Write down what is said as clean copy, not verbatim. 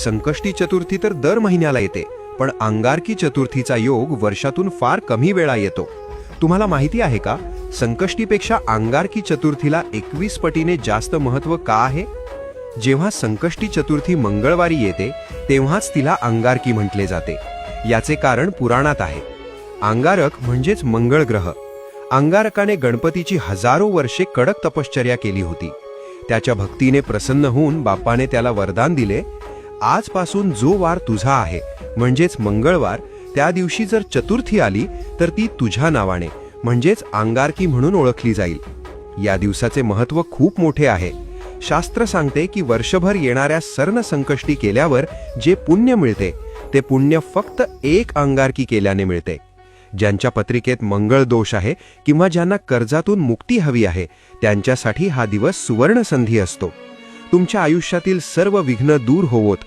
संकष्टी चतुर्थी तर दर महिन्याला येते, पण अंगारकी चतुर्थीचा योग वर्षातून फार कमी वेळा येतो. तुम्हाला माहिती आहे का, संकष्टीपेक्षा अंगारकी चतुर्थीला 21 पटीने जास्त महत्त्व का आहे? जेव्हा संकष्टी चतुर्थी मंगळवारी येते तेव्हाच तिला अंगारकी म्हटले जाते. याचे कारण पुराणात आहे. अंगारक म्हणजेच मंगळ ग्रह. अंगारकाने गणपतीची हजारो वर्षे कडक तपश्चर्या केली होती. त्याच्या भक्तीने प्रसन्न होऊन बाप्पाने त्याला वरदान दिले, आजपासून जो वार तुझा आहे म्हणजेच मंगळवार, त्या दिवशी जर चतुर्थी आली तर ती तुझ्या नावाने म्हणजेच अंगारकी म्हणून ओळखली जाईल. या दिवसाचे महत्त्व खूप मोठे आहे. शास्त्र सांगते की वर्षभर येणाऱ्या सर्ण संकष्टी केल्यावर जे पुण्य मिळते ते पुण्य फक्त एक अंगारकी केल्याने मिळते. ज्यांच्या पत्रिकेत मंगळ दोष आहे किंवा ज्यांना कर्जातून मुक्ती हवी आहे त्यांच्यासाठी हा दिवस सुवर्ण संधी असतो. तुमच्या आयुष्यातील सर्व विघ्न दूर होवोत